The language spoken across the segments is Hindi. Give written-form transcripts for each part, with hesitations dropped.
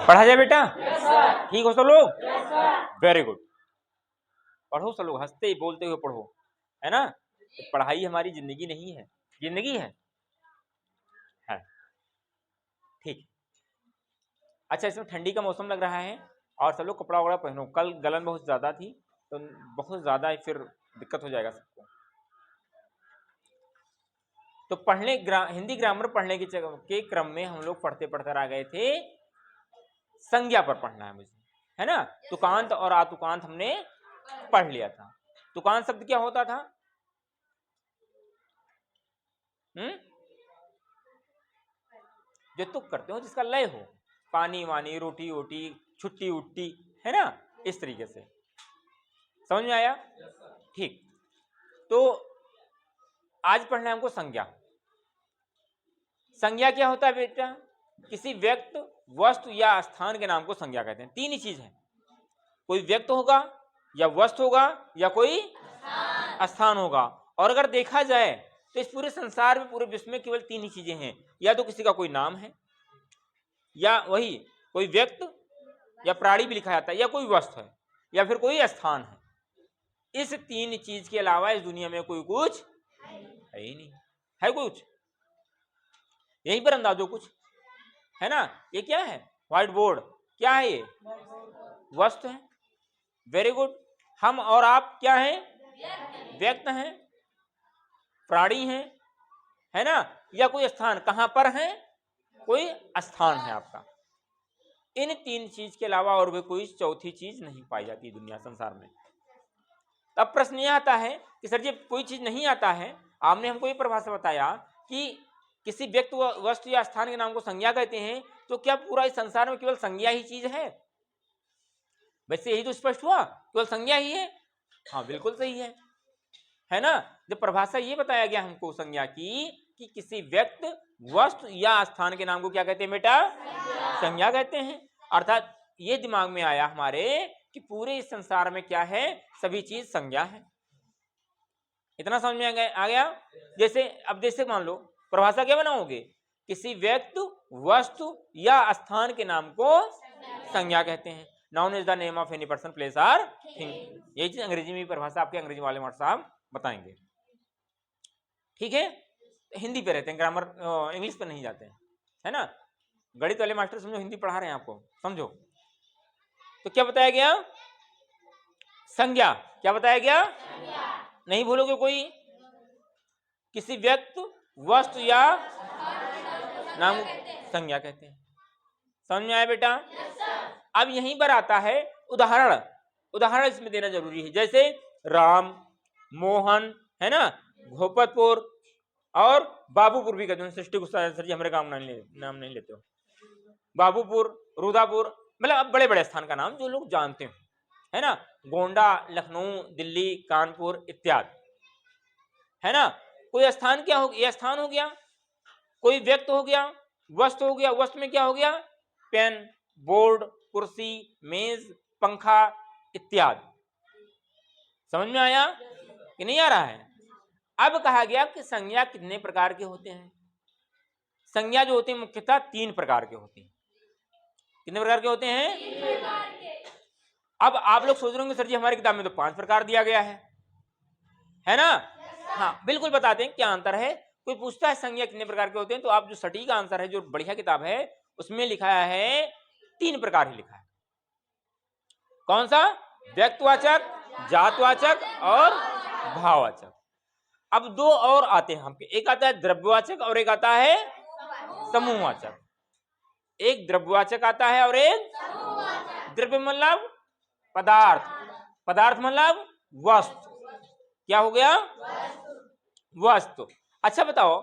पढ़ा जाए बेटा? ठीक हो सब लोग? Very good. पढ़ो सब लोग, हंसते बोलते हुए पढ़ो, है ना? तो पढ़ाई हमारी जिंदगी नहीं है, जिंदगी है ठीक। अच्छा, इसमें ठंडी का मौसम लग रहा है और सब लोग कपड़ा वपड़ा पहनो। कल गलन बहुत ज्यादा थी तो बहुत ज्यादा फिर दिक्कत हो जाएगा सबको। तो हिंदी ग्रामर पढ़ने के क्रम में हम लोग पढ़ते पढ़ते आ गए थे संज्ञा पर पढ़ना है मुझे, है ना? तुकांत और आतुकांत हमने पढ़ लिया था। तुकांत शब्द क्या होता था? जो तुक करते हो, जिसका लय हो, पानी वानी, रोटी वोटी, छुट्टी उट्टी, है ना? इस तरीके से समझ में आया? ठीक। तो आज पढ़ना है हमको संज्ञा। संज्ञा क्या होता है बेटा? किसी व्यक्ति, वस्तु या स्थान के नाम को संज्ञा कहते हैं। तीन ही चीज है, कोई व्यक्ति होगा या वस्तु होगा या कोई स्थान होगा। और अगर देखा जाए तो इस पूरे संसार में, पूरे विश्व में केवल तीन ही चीजें हैं, या तो किसी का कोई नाम है, या वही कोई व्यक्ति या प्राणी भी लिखा जाता है, या कोई वस्तु है, या फिर कोई स्थान है। इस तीन चीज के अलावा इस दुनिया में कोई कुछ है ही नहीं। है कुछ? यहीं पर अंदाजो कुछ, है ना? ये क्या है? White board. क्या है ये? वस्तु है। Very good. हम और आप क्या हैं? व्यक्त हैं, प्राणी हैं, है ना? या कोई स्थान, कहां पर है? कोई स्थान है आपका। इन तीन चीज के अलावा और भी कोई चौथी चीज नहीं पाई जाती दुनिया संसार में। तब प्रश्न यह आता है कि सर जी कोई चीज नहीं आता है, आपने हमको ये परिभाषा बताया कि किसी व्यक्ति, वस्तु या स्थान के नाम को संज्ञा कहते हैं, तो क्या पूरा इस संसार में केवल संज्ञा ही चीज है? वैसे यही तो स्पष्ट हुआ, केवल संज्ञा ही है। हाँ बिल्कुल सही है ना? जब परिभाषा ये बताया गया हमको संज्ञा की कि किसी व्यक्ति, वस्तु या स्थान के नाम को क्या कहते हैं बेटा? संज्ञा कहते हैं। अर्थात ये दिमाग में आया हमारे कि पूरे इस संसार में क्या है? सभी चीज संज्ञा है। इतना समझ में आ गया? जैसे मान लो परिभाषा क्या बनाओगे? किसी व्यक्ति, वस्तु या स्थान के नाम को संज्ञा कहते हैं। Noun is the name of any person, place और थिंग। यही चीज अंग्रेजी में परिभाषा आपके अंग्रेजी वाले मास्टर साहब बताएंगे। ठीक है? हिंदी पे रहते हैं, ग्रामर इंग्लिश पे नहीं जाते हैं, है ना? गणित वाले मास्टर समझो हिंदी पढ़ा रहे हैं आपको, समझो। तो क्या बताया गया? संज्ञा। क्या बताया गया? नहीं भूलोगे कोई? किसी व्यक्ति, वस्तु या नाम संज्ञा कहते हैं। समझ में आया बेटा? अब यहीं पर आता है उदाहरण। उदाहरण इसमें देना जरूरी है। जैसे राम, मोहन, है ना, भोपतपुर और बाबूपुर भी कहते हैं। सृष्टि सर जी हमारे गांव नाम नहीं लेते हो। बाबूपुर, रुदापुर, मतलब अब बड़े बड़े स्थान का नाम जो लोग जानते हो, है ना? गोंडा, लखनऊ, दिल्ली, कानपुर इत्यादि, है ना? कोई स्थान क्या हो? यह स्थान हो गया। कोई व्यक्ति हो गया, वस्तु हो गया। वस्तु में क्या हो गया? पेन, बोर्ड, कुर्सी, मेज, पंखा इत्यादि। समझ में आया कि नहीं आ रहा है? अब कहा गया कि संज्ञा कितने प्रकार के होते हैं? संज्ञा जो होते हैं मुख्यतः तीन प्रकार के होते हैं। कितने प्रकार के होते हैं? 3 प्रकार के। अब आप लोग सोच रहे होंगे सर जी हमारी किताब में तो 5 प्रकार दिया गया है ना? हाँ बिल्कुल बताते हैं क्या अंतर है। कोई पूछता है संज्ञा कितने प्रकार के होते हैं, तो आप जो सटीक आंसर है, जो बढ़िया किताब है उसमें लिखा है 3 प्रकार ही लिखा है। कौन सा? व्यक्तिवाचक, जातवाचक और भाववाचक। अब 2 और आते हैं हमके, एक आता है द्रव्यवाचक और एक आता है समूहवाचक। एक द्रव्यवाचक आता है और एक द्रव्य मतलब पदार्थ, पदार्थ मतलब वस्तु। क्या हो गया? वस्तु। अच्छा बताओ,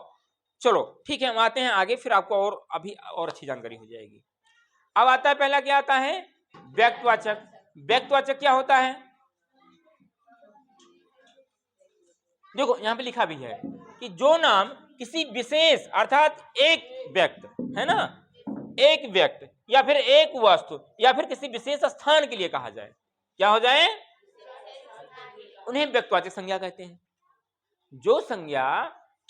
चलो ठीक है हम आते हैं आगे, फिर आपको और अभी और अच्छी जानकारी हो जाएगी। अब आता है पहला, क्या आता है? व्यक्तिवाचक। व्यक्तिवाचक क्या होता है? देखो यहां पे लिखा भी है कि जो नाम किसी विशेष, अर्थात एक व्यक्ति, है ना, एक व्यक्ति या फिर एक वस्तु या फिर किसी विशेष स्थान के लिए कहा जाए, क्या हो जाए? उन्हें व्यक्तिवाचक संज्ञा कहते हैं। जो संज्ञा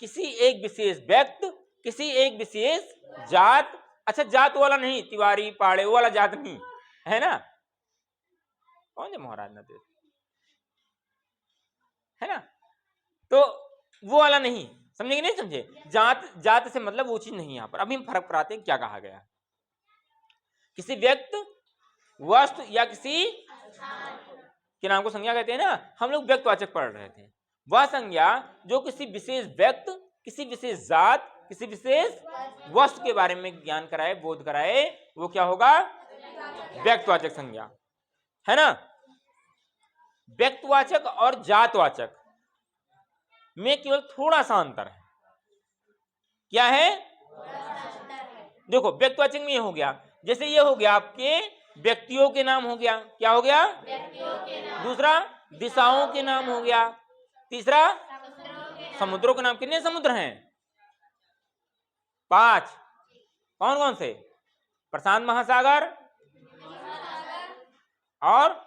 किसी एक विशेष व्यक्ति, किसी एक विशेष जात, अच्छा जात वाला नहीं, तिवारी पाड़े वो वाला जात नहीं है ना, कौन से महाराज ना थे, है ना, तो वो वाला नहीं, समझे कि नहीं समझे, जात जात से मतलब वो चीज नहीं। यहां पर अभी हम फर्क पर आते हैं क्या कहा गया। किसी व्यक्ति वस्तु या किसी के नाम को संज्ञा कहते हैं ना, हम लोग व्यक्तिवाचक पढ़ रहे थे। वह संज्ञा जो किसी विशेष व्यक्ति, किसी विशेष जात, किसी विशेष वस्तु के बारे में ज्ञान कराए, बोध कराए, वो क्या होगा, व्यक्तिवाचक संज्ञा, है ना। व्यक्तिवाचक और जातवाचक में केवल थोड़ा सा अंतर है। क्या है, देखो व्यक्तिवाचक में ये हो गया, जैसे ये हो गया आपके व्यक्तियों के नाम हो गया, क्या हो गया, दूसरा दिशाओं के नाम हो गया, तीसरा समुद्रों के नाम। कितने समुद्र हैं, 5। कौन कौन से, प्रशांत महासागर और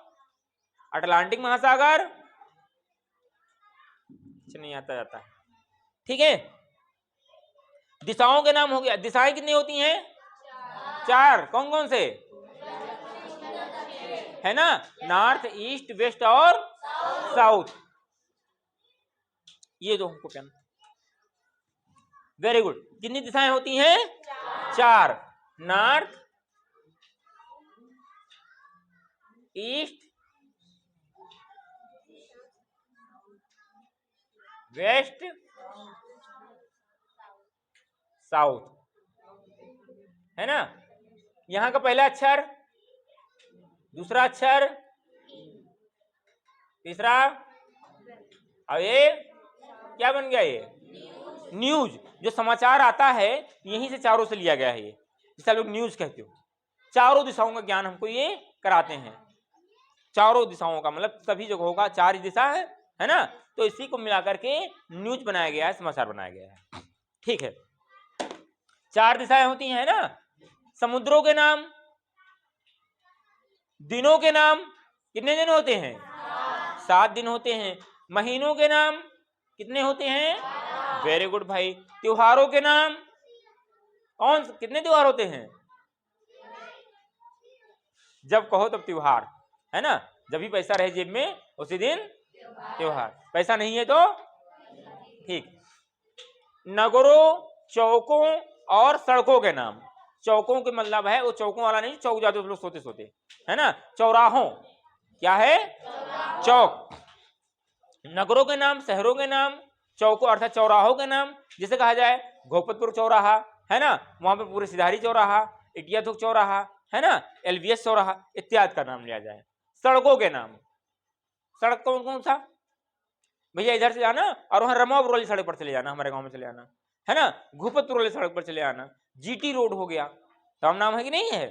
अटलांटिक महासागर, नहीं आता जाता है, ठीक है। दिशाओं के नाम हो गया, दिशाएं कितनी होती हैं, 4। कौन कौन से, है ना, नॉर्थ ईस्ट वेस्ट और साउथ, ये दो हमको कहना। वेरी गुड, कितनी दिशाएं होती हैं, 4। नॉर्थ ईस्ट वेस्ट साउथ, है ना। यहां का पहला अक्षर, दूसरा अक्षर, तीसरा, अब ये क्या बन गया, ये न्यूज, जो समाचार आता है यहीं से चारों से लिया गया है, ये जिसे लोग न्यूज कहते हो। चारों दिशाओं का ज्ञान हमको ये कराते हैं, चारों दिशाओं का मतलब सभी जगहों का 4 ही दिशा है ना, तो इसी को मिलाकर के न्यूज बनाया गया है, समाचार बनाया गया है, ठीक है। 4 दिशाएं होती हैं ना, समुद्रों के नाम, दिनों के नाम, कितने दिन होते हैं, 7 दिन होते हैं। महीनों के नाम कितने होते हैं, वेरी गुड भाई। त्योहारों के नाम, कौन कितने त्योहार होते हैं, जब कहो तब त्योहार, है ना, जब भी पैसा रहे जेब में उसी दिन त्योहार, पैसा नहीं है तो ठीक। नगरों, चौकों और सड़कों के नाम, चौकों के मतलब है वो चौकों वाला नहीं, चौक जाते लोग सोते सोते, है ना, चौराहों, क्या है, चौक। नगरों के नाम, शहरों के नाम, चौकों अर्थात चौराहों के नाम, जिसे कहा जाए गोपतपुर चौराहा, है ना, वहां पे पूरे सिधारी चौराहा, इटिया थोक चौराहा, है ना, एलवीएस चौराहा इत्यादि का नाम लिया जाए। सड़कों के नाम, सड़क कौन कौन सा, भैया इधर से जाना और वहां रमापुर वाली सड़क पर चले जाना, हमारे गांव में चले जाना, है ना, घूपतपुर वाली सड़क पर चले आना, जीटी रोड हो गया, तो हम नाम है कि नहीं है।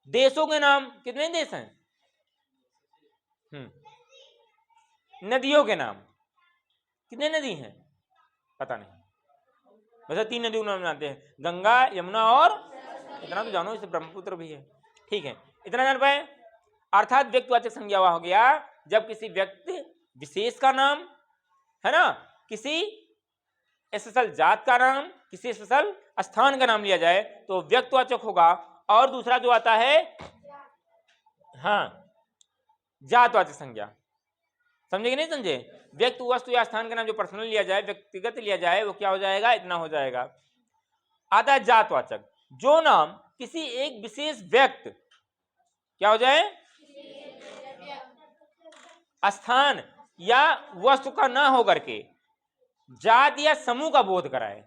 देशों के नाम, कितने देश हैं, नदियों के नाम, कितने नदी हैं, पता नहीं, वैसे 3 नदियों के नाम जानते हैं, गंगा, यमुना और, इतना तो जानो, इसे ब्रह्मपुत्र भी है, ठीक है, इतना जान पाए। अर्थात व्यक्तिवाचक संज्ञा हो गया जब किसी व्यक्ति विशेष का नाम, है ना, किसी स्पेशल जात का नाम, किसी स्पेशल स्थान का नाम लिया जाए तो व्यक्तिवाचक होगा। और दूसरा जो आता है, हाँ, जातवाचक संज्ञा, समझे कि नहीं समझे। व्यक्ति, वस्तु या स्थान का नाम जो पर्सनल लिया जाए, व्यक्तिगत लिया जाए, वो क्या हो जाएगा, इतना हो जाएगा। आता है जातवाचक, जो नाम किसी एक विशेष व्यक्ति, क्या हो जाए, स्थान या वस्तु का ना होकर के जात या समूह का बोध कराए,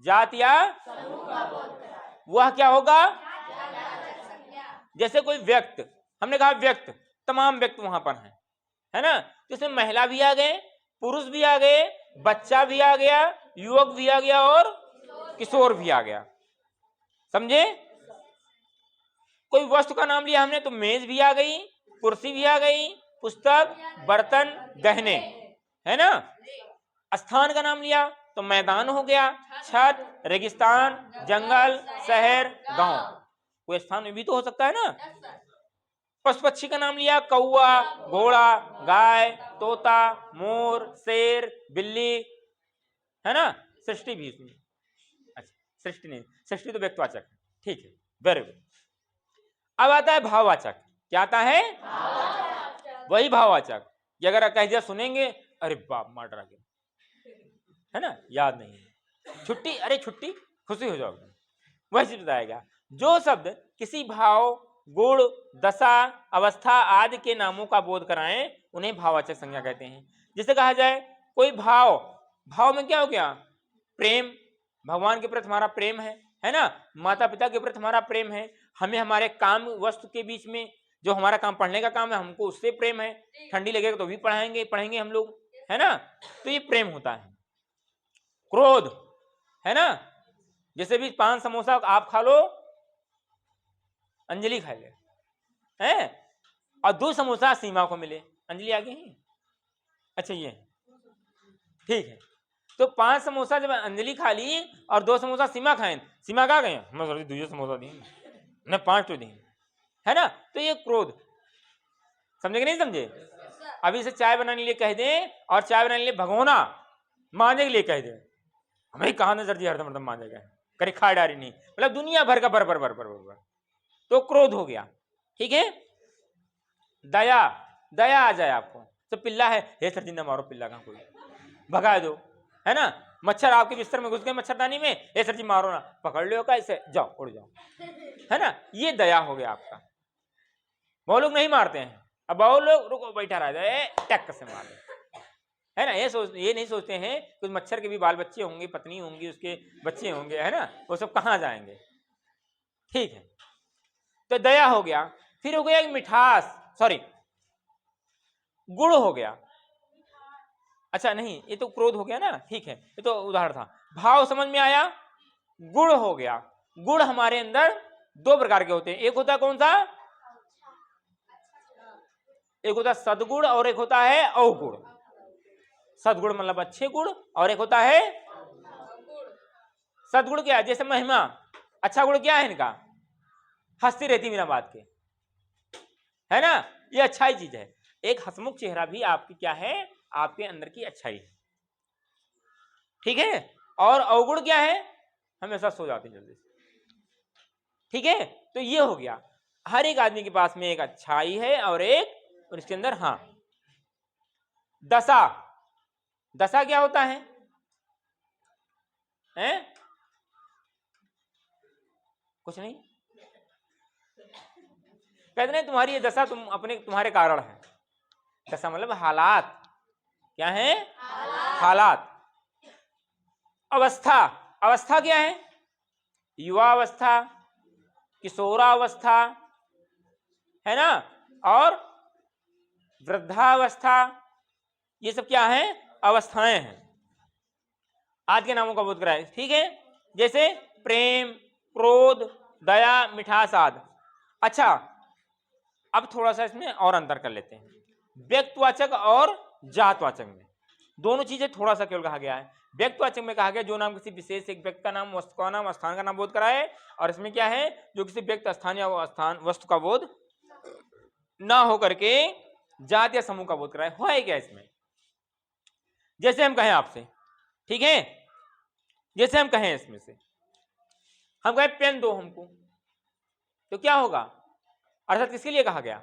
जात या वह क्या होगा, जैसे कोई व्यक्ति, हमने कहा व्यक्ति, तमाम व्यक्ति वहां पर हैं, है ना, तो इसमें महिला भी आ गए, पुरुष भी आ गए, बच्चा भी आ गया, युवक भी आ गया और किशोर भी आ गया, समझे। कोई वस्तु का नाम लिया हमने तो मेज भी आ गई, कुर्सी भी आ गई, पुस्तक, बर्तन, गहने, है ना। स्थान का नाम लिया तो मैदान हो गया, छत, रेगिस्तान, जंगल, शहर, गांव, कोई स्थान में भी तो हो सकता है ना। पशु पक्षी का नाम लिया, कौआ, घोड़ा, गाय, तोता, मोर, शेर, बिल्ली, है ना, सृष्टि भी इसमें। अच्छा, सृष्टि नहीं, सृष्टि तो व्यक्तवाचक है। ठीक है, वेरी गुड। अब आता है भाववाचक। क्या आता है? वही भाववाचक कि अगर कह दिया सुनेंगे, अरे बाप मर्डर आ गया, है ना, याद नहीं है, छुट्टी, अरे छुट्टी, खुशी हो जाओगे, वही चीज बताएगा। जो शब्द किसी भाव, गुण, दशा, अवस्था आदि के नामों का बोध कराएं उन्हें भाववाचक संज्ञा कहते हैं। जिसे कहा जाए कोई भाव, भाव में क्या हो गया? प्रेम, भगवान के प्रति हमारा प्रेम है ना, माता पिता के प्रति हमारा प्रेम है, हमें हमारे काम वस्तु के बीच में जो हमारा काम पढ़ने का काम है हमको उससे प्रेम है, ठंडी लगेगा तो भी पढ़ेंगे हम लोग, है ना, तो ये प्रेम होता है। क्रोध, है ना, जैसे भी 5 समोसा आप खा लो, अंजलि खा ले, हैं, और 2 समोसा सीमा को मिले, अंजलि आगे ही, अच्छा ये ठीक है। तो 5 समोसा जब अंजलि खा ली और 2 समोसा सीमा खाएं, सीमा कहाँ गए? मैं 2 समोसा दिए न 5 तो दिए, है ना, तो ये क्रोध, समझे कि नहीं समझे? अभी से चाय बनाने के लिए कह दें और चाय बनाने के लिए भगोना मांझने के लिए कह दें, हमें कहा नजर जी हरदम मांझेगा, करे खा डारी नहीं, मतलब दुनिया भर का भर, तो क्रोध हो गया। ठीक है, दया, दया आ जाए आपको, तो पिल्ला है, हे सर जी ना मारो, पिल्ला कहाँ कोई, भगा दो, है ना, मच्छर आपके बिस्तर में घुस गए मच्छरदानी में, हे सर जी मारो ना, पकड़ लो कैसे, जाओ उड़ जाओ, है ना, ये दया हो गया आपका। बहुत लोग नहीं मारते हैं, अब बहुत लोग रुको बैठा रह जाए टक से मार दे, है ना, ये नहीं सोचते हैं कुछ मच्छर के भी बाल बच्चे होंगे, पत्नी होंगी, उसके बच्चे होंगे, है ना, वो सब कहाँ जाएंगे। ठीक है, तो दया हो गया। फिर हो गया मिठास, सॉरी गुण हो गया, अच्छा नहीं ये तो क्रोध हो गया ना, ठीक है, ये तो उदाहरण था। भाव समझ में आया, गुण हो गया। गुण हमारे अंदर 2 प्रकार के होते हैं, एक होता है कौन सा? एक होता है सद्गुण और एक होता है अवगुण। सद्गुण मतलब अच्छे गुण और एक होता है सद्गुण। क्या है? जैसे महिमा, अच्छा गुण क्या है इनका? हंसती रहती बिना बात के, है ना, ये अच्छाई चीज है। एक हंसमुख चेहरा भी आपकी क्या है? आपके अंदर की अच्छाई है। ठीक है, और अवगुण क्या है? हमेशा सो जाते हैं जल्दी से। ठीक है, तो ये हो गया, हर एक आदमी के पास में एक अच्छाई है और एक और इसके अंदर हाँ दशा। दशा क्या होता है? कुछ नहीं, कहते नहीं तुम्हारी ये दशा तुम्हारे कारण है। दशा मतलब हालात, क्या है? हालात। अवस्था, अवस्था क्या है? युवावस्था, किशोरावस्था, है ना, और वृद्धावस्था, ये सब क्या है? अवस्थाएं हैं। आज के नामों का बोध कराए, ठीक है, जैसे प्रेम, क्रोध, दया, मिठास आदि। अच्छा, अब थोड़ा सा इसमें और अंतर कर लेते हैं। व्यक्तवाचक और जातवाचक में दोनों चीजें थोड़ा सा केवल कहा गया है। व्यक्तवाचक में कहा गया जो नाम किसी विशेष एक व्यक्ति का नाम, वस्तु का नाम, स्थान का नाम बोध कराए, और इसमें क्या है? जो किसी व्यक्ति, स्थान या स्थान वस्तु का बोध ना हो करके जात या समूह का बोध कराए। है क्या इसमें? जैसे हम कहें आपसे, ठीक है, जैसे हम कहें इसमें से हम कहें पेन दो हमको, तो क्या होगा? अर्थात किसके लिए कहा गया?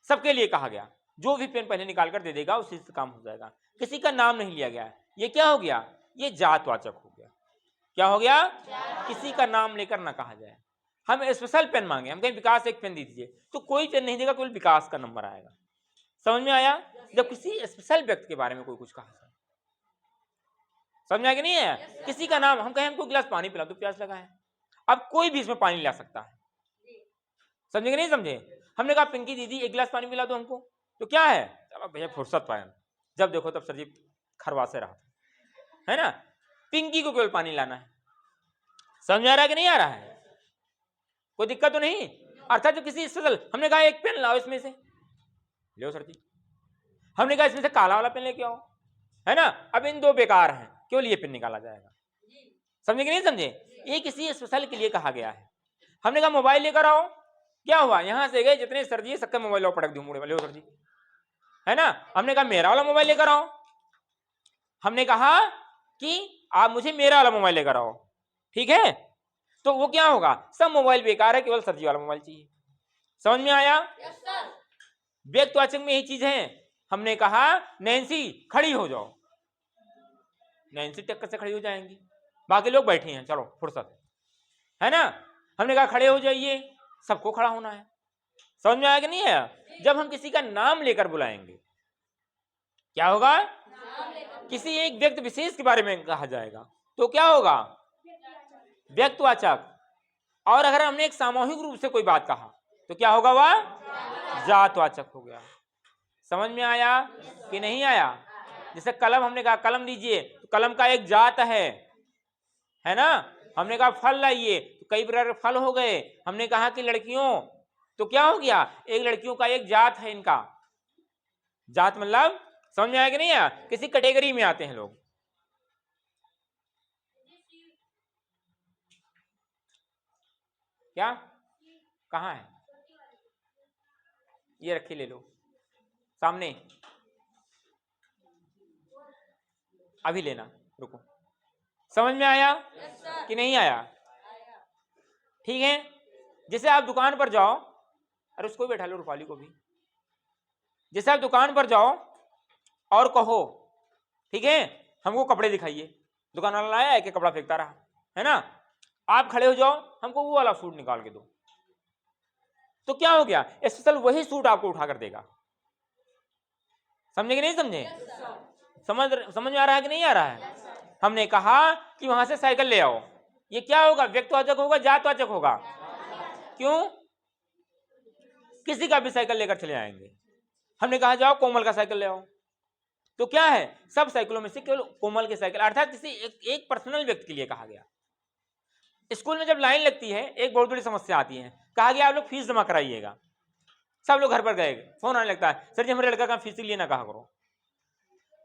सबके लिए कहा गया। जो भी पेन पहले निकाल कर दे देगा उसी से काम हो जाएगा। किसी का नाम नहीं लिया गया है। ये क्या हो गया? ये जातवाचक हो गया। क्या हो गया? किसी का नाम लेकर ना कहा जाए। हम स्पेशल पेन मांगे, हम कहें विकास एक पेन दे दीजिए, तो कोई पेन नहीं देगा, केवल विकास का नंबर आएगा। समझ में आया? जब किसी स्पेशल व्यक्ति के बारे में कोई कुछ कहा, समझ में आया कि नहीं है? किसी का नाम, हम कहें हमको गिलास पानी पिला दो, प्यास लगा है, अब कोई भी इसमें पानी ला सकता है। समझे कि नहीं समझे? हमने कहा पिंकी दीदी एक गिलास पानी पिला दो हमको, तो क्या है? अब भैया फुर्सत पाए, जब देखो तब सरजी खरवा से रहा, है ना, पिंकी को केवल पानी लाना है। समझ आ रहा है कि नहीं आ रहा है? कोई दिक्कत तो नहीं? अर्थात जो किसी स्पेशल, हमने कहा एक पेन लाओ इसमें से, लो सर जी, हमने कहा इसमें से काला वाला पेन लेके आओ, है ना, अब इन दो बेकार हैं, केवल ये पेन निकाला जाएगा। समझे कि नहीं समझे? ये किसी स्पेशल के लिए कहा गया है। हमने कहा मोबाइल लेकर आओ, क्या हुआ? यहां से गए जितने सर जी सबका मोबाइल लो, पटक दूं मुड़े वाले, सर जी, है ना। हमने कहा मेरा वाला मोबाइल लेकर आओ, हमने कहा कि आप मुझे मेरा वाला मोबाइल लेकर आओ, ठीक है, तो वो क्या होगा, सब मोबाइल बेकार है, केवल सब्जी वाला मोबाइल चाहिए। समझ में आया? व्यक्तिवाचक में यही चीज है। हमने कहा नैन्सी खड़ी हो जाओ, नैन्सी टक्कर से खड़ी हो जाएंगी, बाकी लोग बैठे हैं, चलो फुर्सत है ना। हमने कहा खड़े हो जाइए, सबको खड़ा होना है। समझ में आया कि नहीं आया? जब हम किसी का नाम लेकर बुलाएंगे क्या होगा, किसी एक व्यक्ति विशेष के बारे में कहा जाएगा तो क्या होगा, व्यक्तिवाचक। और अगर हमने एक सामूहिक रूप से कोई बात कहा तो क्या होगा, वह जातवाचक हो गया। समझ में आया कि नहीं आया? जैसे कलम, हमने कहा कलम लीजिए, तो कलम का एक जात है ना। हमने कहा फल लाइए, तो कई प्रकार के फल हो गए। हमने कहा कि लड़कियों, तो क्या हो गया, एक लड़कियों का एक जात है, इनका जात मतलब समझ में आया कि नहीं आया, किसी कैटेगरी में आते हैं लोग। क्या कहाँ है, ये रखी, ले लो सामने, अभी लेना, रुको। समझ में आया कि नहीं आया? ठीक है, जैसे आप दुकान पर जाओ, अरे उसको भी बैठा लो, रूपाली को भी। जैसे आप दुकान पर जाओ और कहो ठीक है हमको कपड़े दिखाइए, दुकान वाला लाया है कि कपड़ा फेंकता रहा, है ना। आप खड़े हो जाओ, हमको वो वाला सूट निकाल के दो, तो क्या हो गया, स्पेशल वही सूट आपको उठाकर देगा। समझे कि नहीं समझे? समझ में आ रहा है कि नहीं आ रहा है? हमने कहा कि वहां से साइकिल ले आओ, ये क्या होगा, व्यक्तिवाचक होगा, जातवाचक होगा? क्यों, किसी का भी साइकिल लेकर चले आएंगे। हमने कहा जाओ कोमल का साइकिल ले आओ, तो क्या है, सब साइकिलों में से केवल कोमल की साइकिल, अर्थात किसी एक पर्सनल व्यक्ति के लिए कहा गया। स्कूल में जब लाइन लगती है, एक बहुत बड़ी समस्या आती है, कहा गया आप लोग फीस जमा कराइएगा, सब लोग घर पर गए, फोन आने लगता है, सर जी हमारे लड़का का फीस लिए ना कहा करो।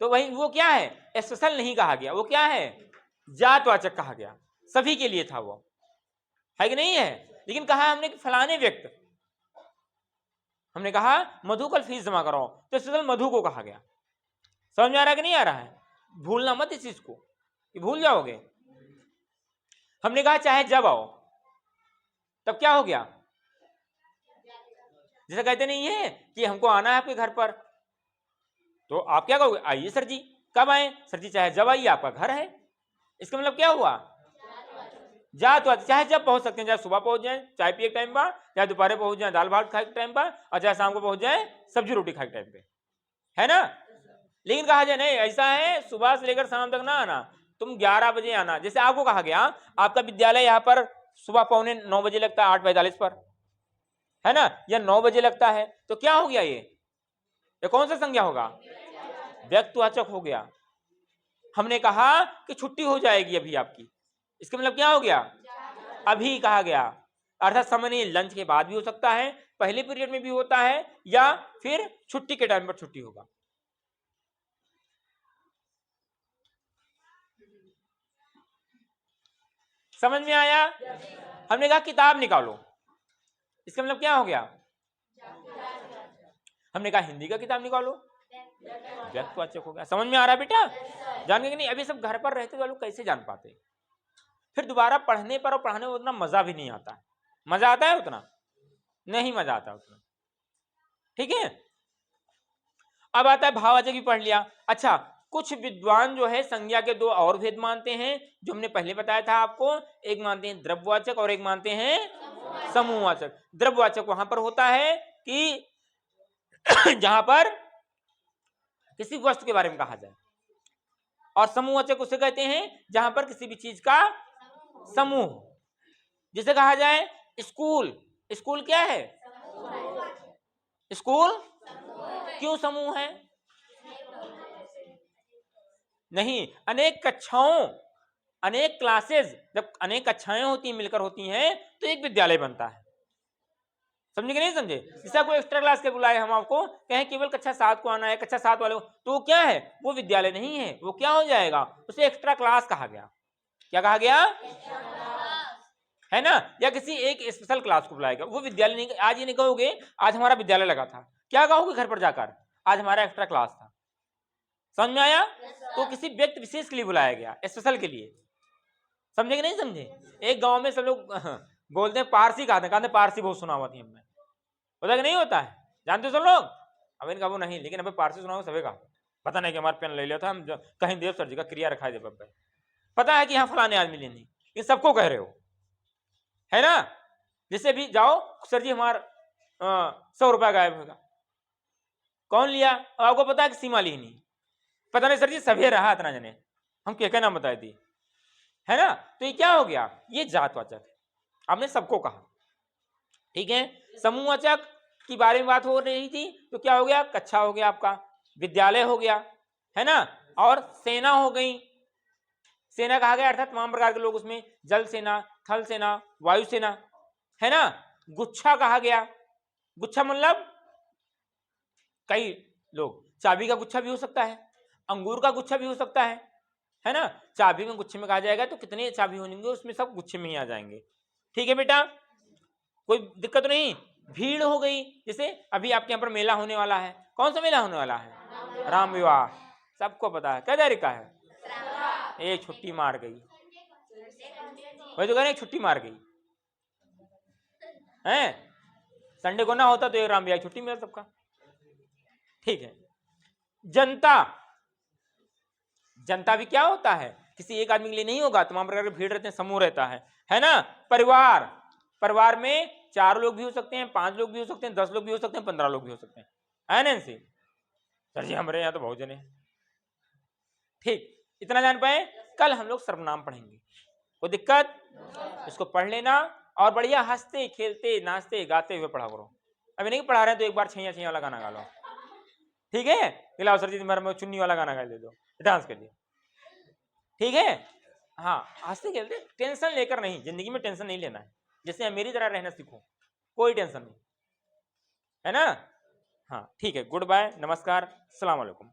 तो वही वो क्या है, स्पेशल नहीं कहा गया, वो क्या है, जातवाचक कहा गया, सभी के लिए था वो, है कि नहीं है। लेकिन कहा हमने कि फलाने व्यक्ति, हमने कहा मधु कल फीस जमा कराओ, तो स्पेशल मधु को कहा गया। समझ में आ रहा है कि नहीं आ रहा है? भूलना मत इस चीज को, कि भूल जाओगे। हमने कहा चाहे जब आओ, तब क्या हो गया, जैसे कहते नहीं है कि हमको आना है आपके घर पर, तो आप क्या कहोगे, आइए सर जी। कब आए, सर जी चाहे जब आइए, आपका घर है। इसका मतलब क्या हुआ, जात, चाहे जब पहुंच सकते हैं, चाहे सुबह पहुंच जाए चाय पिए टाइम पर, चाहे दोपहर पहुंच जाए दाल भात खाए टाइम पर, और चाहे शाम को पहुंच जाए सब्जी रोटी खाए टाइम पे, है ना। लेकिन कहा जाए नहीं, ऐसा है सुबह से लेकर शाम तक ना आना, तुम 11 बजे आना। जैसे आपको कहा गया आपका विद्यालय यहाँ पर सुबह 8:45 बजे लगता है, 8:45 पर, है ना, या 9 बजे लगता है, तो क्या हो गया, ये कौन सा संज्ञा होगा, व्यक्तिवाचक हो गया। हमने कहा कि छुट्टी हो जाएगी अभी आपकी, इसका मतलब क्या हो गया, अभी कहा गया, अर्थात समय नहीं, लंच के बाद भी हो सकता है, पहले पीरियड में भी होता है, या फिर छुट्टी के टाइम पर छुट्टी होगा। समझ में आया? हमने कहा किताब निकालो, इसका मतलब क्या हो गया, हमने कहा हिंदी का किताब निकालो, व्यक्तिवाचक हो गया। समझ में आ रहा है बेटा? जान गए कि नहीं? अभी सब घर पर रहते तो लोग कैसे जान पाते, फिर दोबारा पढ़ने पर और पढ़ाने में उतना मजा भी नहीं आता है। मजा आता है उतना नहीं, मजा आता है उतना, ठीक है। अब आता है भाववाचक भी पढ़ लिया। अच्छा, कुछ विद्वान जो है संज्ञा के दो और भेद मानते हैं, जो हमने पहले बताया था आपको, एक मानते हैं द्रव्यवाचक और एक मानते हैं समूहवाचक। द्रव्यवाचक वहां पर होता है कि जहां पर किसी वस्तु के बारे में कहा जाए, और समूहवाचक उसे कहते हैं जहां पर किसी भी चीज का समूह, जिसे कहा जाए स्कूल। स्कूल क्या है, स्कूल क्यों समूह है, नहीं, अनेक कक्षाओं, अनेक क्लासेस, जब अनेक कक्षाएं होती हैं, मिलकर होती हैं, तो एक विद्यालय बनता है। समझे कि नहीं समझे? जैसे आपको एक्स्ट्रा क्लास के बुलाए, हम आपको कहें केवल कक्षा 7 को आना है, कक्षा 7 वाले को, तो वो क्या है, वो विद्यालय नहीं है, वो क्या हो जाएगा, उसे एक्स्ट्रा क्लास कहा गया। क्या कहा गया, है ना। या किसी एक स्पेशल क्लास को बुलाएगा, वो विद्यालय नहीं। आज ये नहीं कहोगे आज हमारा विद्यालय लगा था, क्या कहोगे घर पर जाकर, आज हमारा एक्स्ट्रा क्लास था। समझ में आया? तो किसी व्यक्ति विशेष के लिए बुलाया गया, स्पेशल के लिए। समझे कि नहीं समझे? एक गांव में सब लोग बोलते हैं पारसी, कहते हैं पारसी बहुत सुना हुआ थी हमने, होता कि नहीं होता है? जानते हो सब लोग? अब इनका वो नहीं, लेकिन हमें पारसी सुना हुआ सभी का पता नहीं कि हमारा पेन ले लिया था हम, कहीं देव सर जी का क्रिया रखा है पे, पता है कि यहाँ फलाने आदमी लेनी, ये सबको कह रहे हो, है ना? जिससे भी जाओ सर जी हमारा 100 रुपया गायब होगा, कौन लिया? आपको पता है कि सीमा ली नहीं, पता नहीं सर जी सभी रहा इतना जने, हम क्या नाम बताए दी, है ना? तो ये क्या हो गया? ये जातवाचक है, आपने सबको कहा, ठीक है? समूहवाचक की बारे में बात हो रही थी, तो क्या हो गया? कक्षा हो गया आपका, विद्यालय हो गया, है ना? और सेना हो गई, सेना कहा गया अर्थात तमाम प्रकार के लोग उसमें, जल सेना, थल सेना, वायु सेना, है ना? गुच्छा कहा गया, गुच्छा मतलब कई लोग, चाबी का गुच्छा भी हो सकता है, अंगूर का गुच्छा भी हो सकता है ना? चाबी में गुच्छे में कहा जाएगा तो कितने चाबी होंगे उसमें, सब गुच्छे में ही आ जाएंगे, ठीक है बेटा? कोई दिक्कत तो नहीं? भीड़ हो गई, जैसे अभी आपके यहाँ पर मेला होने वाला है, कौन सा मेला होने वाला है? राम विवाह, सबको पता है, क्या तारीख का है? एक छुट्टी मार गई, वही तो कह रहे छुट्टी मार गई है, संडे को ना होता तो ये राम विवाह छुट्टी मिला सबका, ठीक है? जनता, जनता भी क्या होता है? किसी एक आदमी के लिए नहीं होगा, तमाम प्रकार के भीड़ रहते हैं, समूह रहता है ना? परिवार, परिवार में 4 लोग भी हो सकते हैं, 5 लोग भी हो सकते हैं, 10 लोग भी हो सकते हैं, 15 लोग भी हो सकते हैं, है ना? इनसे सर जी हमारे यहाँ तो बहुत जने हैं, ठीक? इतना जान पाए? कल हम लोग सर्वनाम पढ़ेंगे, कोई दिक्कत? इसको पढ़ लेना और बढ़िया हंसते खेलते नाचते गाते हुए पढ़ा करो। अभी नहीं पढ़ा रहे तो एक बार छैया छैया वाला गाना गा लो, ठीक है? दिलाओ सर जी मेरे चुन्नी वाला गाना गा दे दो, डांस करिए, ठीक है? हाँ, हंसते खेलते, टेंशन लेकर नहीं, जिंदगी में टेंशन नहीं लेना है, जैसे मेरी तरह रहना सीखो, कोई टेंशन नहीं, है ना? हाँ ठीक है, गुड बाय, नमस्कार, अस्सलाम वालेकुम।